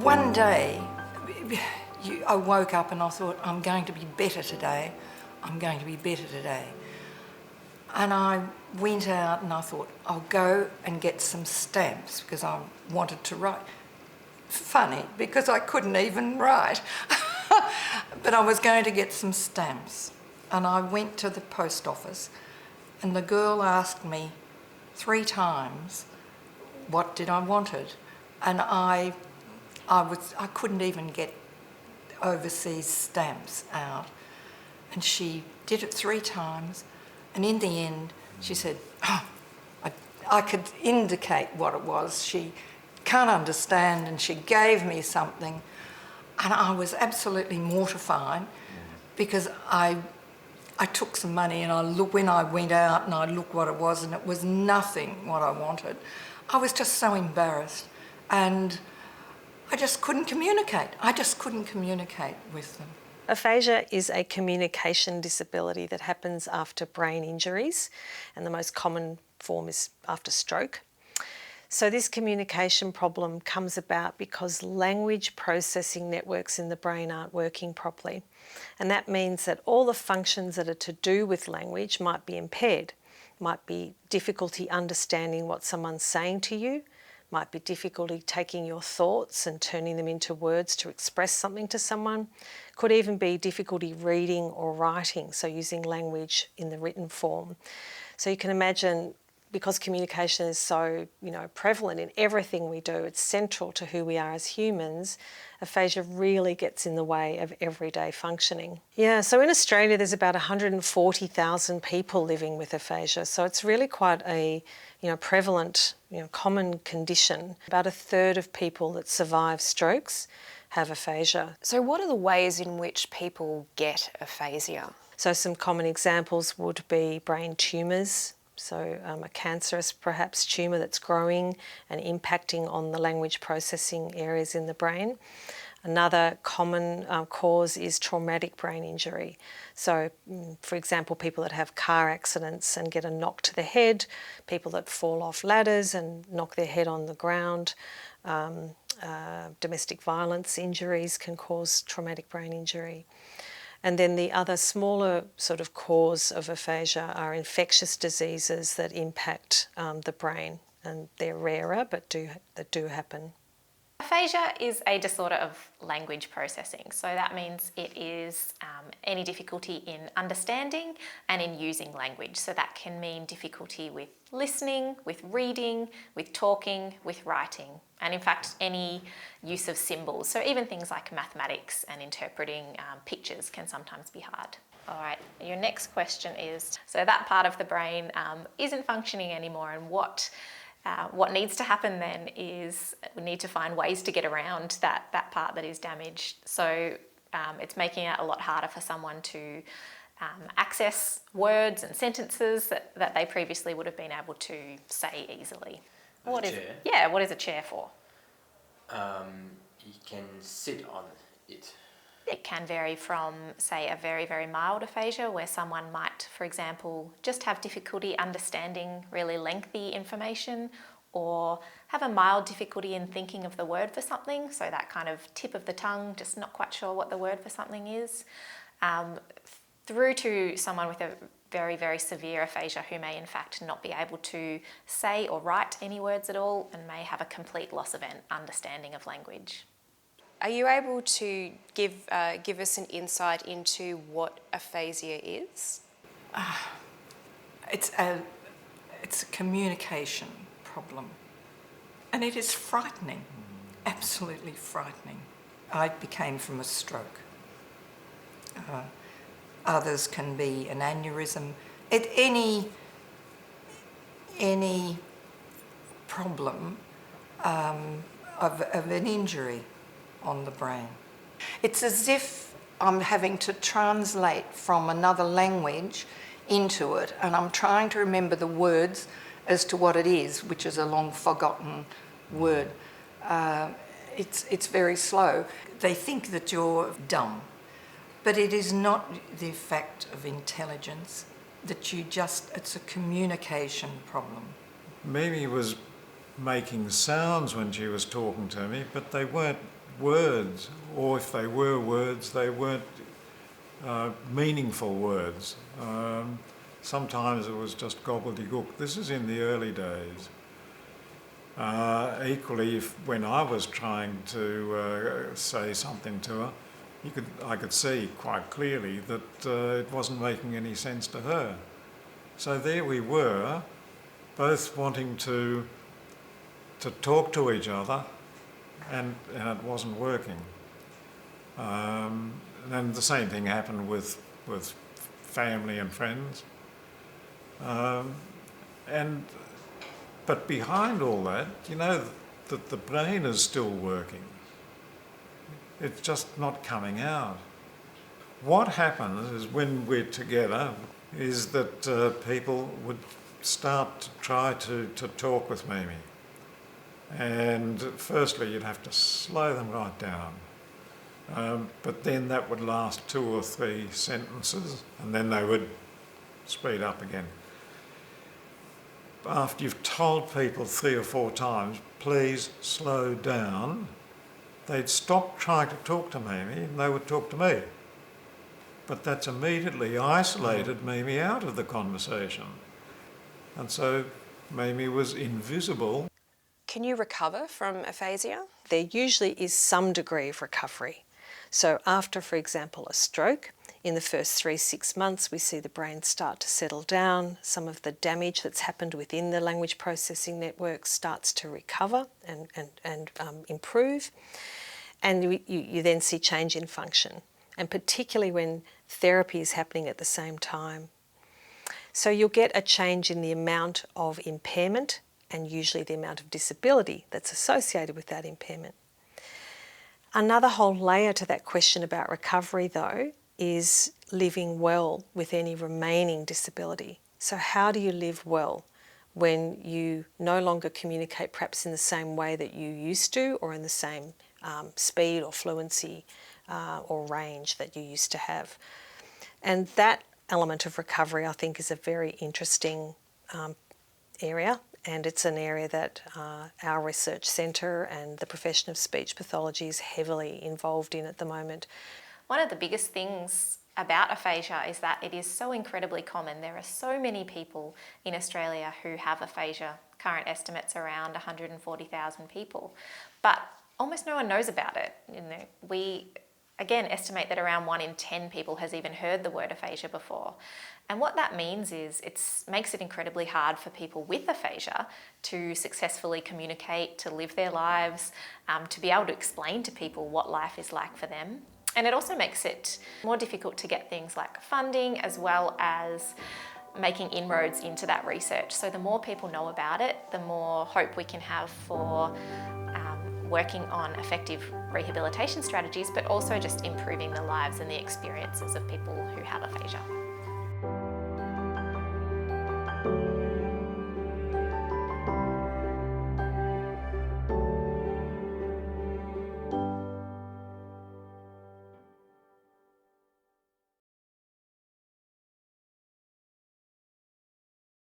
One day, I woke up and I thought, I'm going to be better today. I'm going to be better today. And I went out and I thought, I'll go and get some stamps because I wanted to write. Funny, because I couldn't even write. But I was going to get some stamps. And I went to the post office and the girl asked me 3 times what did I wanted. And I couldn't even get overseas stamps out. And she did it 3 times, and in the end she said, oh, I could indicate what it was. She can't understand, and she gave me something, and I was absolutely mortified because I took some money and when I went out and I looked what it was, and it was nothing what I wanted. I was just so embarrassed, and I just couldn't communicate. I just couldn't communicate with them. Aphasia is a communication disability that happens after brain injuries, and the most common form is after stroke. So this communication problem comes about because language processing networks in the brain aren't working properly. And that means that all the functions that are to do with language might be impaired. Might be difficulty understanding what someone's saying to you, might be difficulty taking your thoughts and turning them into words to express something to someone. Could even be difficulty reading or writing, so using language in the written form. So you can imagine, because communication is so, prevalent in everything we do, it's central to who we are as humans, aphasia really gets in the way of everyday functioning. Yeah, so in Australia there's about 140,000 people living with aphasia, so it's really quite a prevalent, common condition. About 1/3 of people that survive strokes have aphasia. So what are the ways in which people get aphasia? So some common examples would be brain tumours, so a cancerous perhaps tumour that's growing and impacting on the language processing areas in the brain. Another common cause is traumatic brain injury. So, for example, people that have car accidents and get a knock to the head, people that fall off ladders and knock their head on the ground, domestic violence injuries can cause traumatic brain injury. And then the other smaller sort of cause of aphasia are infectious diseases that impact the brain, and they're rarer but that do happen. Aphasia is a disorder of language processing, so that means it is any difficulty in understanding and in using language. So that can mean difficulty with listening, with reading, with talking, with writing, and in fact any use of symbols. So even things like mathematics and interpreting pictures can sometimes be hard. All right, your next question is, so that part of the brain isn't functioning anymore, and what needs to happen then is we need to find ways to get around that part that is damaged. So it's making it a lot harder for someone to access words and sentences that they previously would have been able to say easily. What is a chair? Yeah, what is a chair for? You can sit on it. It can vary from, say, a very, very mild aphasia where someone might, for example, just have difficulty understanding really lengthy information, or have a mild difficulty in thinking of the word for something, so that kind of tip of the tongue, just not quite sure what the word for something is, through to someone with a very, very severe aphasia who may in fact not be able to say or write any words at all and may have a complete loss of understanding of language. Are you able to give us an insight into what aphasia is? It's a communication problem, and it is frightening, absolutely frightening. I became from a stroke. Others can be an aneurysm. Any problem of an injury on the brain. It's as if I'm having to translate from another language into it, and I'm trying to remember the words as to what it is, which is a long forgotten word. It's very slow. They think that you're dumb, but it is not the fact of intelligence, that it's a communication problem. Mimi was making sounds when she was talking to me, but they weren't words, or if they were words, they weren't meaningful words. Sometimes it was just gobbledygook. This is in the early days. Equally, when I was trying to say something to her, I could see quite clearly that it wasn't making any sense to her. So there we were, both wanting to talk to each other, and it wasn't working. And the same thing happened with family and friends. But behind all that, you know that the brain is still working. It's just not coming out. What happens is when we're together is that people would start to try to talk with Mimi. And firstly, you'd have to slow them right down. But then that would last 2 or 3 sentences, and then they would speed up again. After you've told people 3 or 4 times, please slow down, they'd stop trying to talk to Mimi and they would talk to me. But that's immediately isolated Mimi out of the conversation. And so Mimi was invisible. Can you recover from aphasia? There usually is some degree of recovery. So after, for example, a stroke, in the first 3-6 months, we see the brain start to settle down. Some of the damage that's happened within the language processing network starts to recover and improve. And you then see change in function, and particularly when therapy is happening at the same time. So you'll get a change in the amount of impairment and usually the amount of disability that's associated with that impairment. Another whole layer to that question about recovery, though, is living well with any remaining disability. So how do you live well when you no longer communicate perhaps in the same way that you used to, or in the same speed or fluency or range that you used to have? And that element of recovery, I think, is a very interesting area, and it's an area that our research centre and the profession of speech pathology is heavily involved in at the moment. One of the biggest things about aphasia is that it is so incredibly common. There are so many people in Australia who have aphasia. Current estimates around 140,000 people, but almost no one knows about it. We again estimate that around 1 in 10 people has even heard the word aphasia before. And what that means is it makes it incredibly hard for people with aphasia to successfully communicate, to live their lives, to be able to explain to people what life is like for them. And it also makes it more difficult to get things like funding, as well as making inroads into that research. So the more people know about it, the more hope we can have for working on effective rehabilitation strategies, but also just improving the lives and the experiences of people who have aphasia.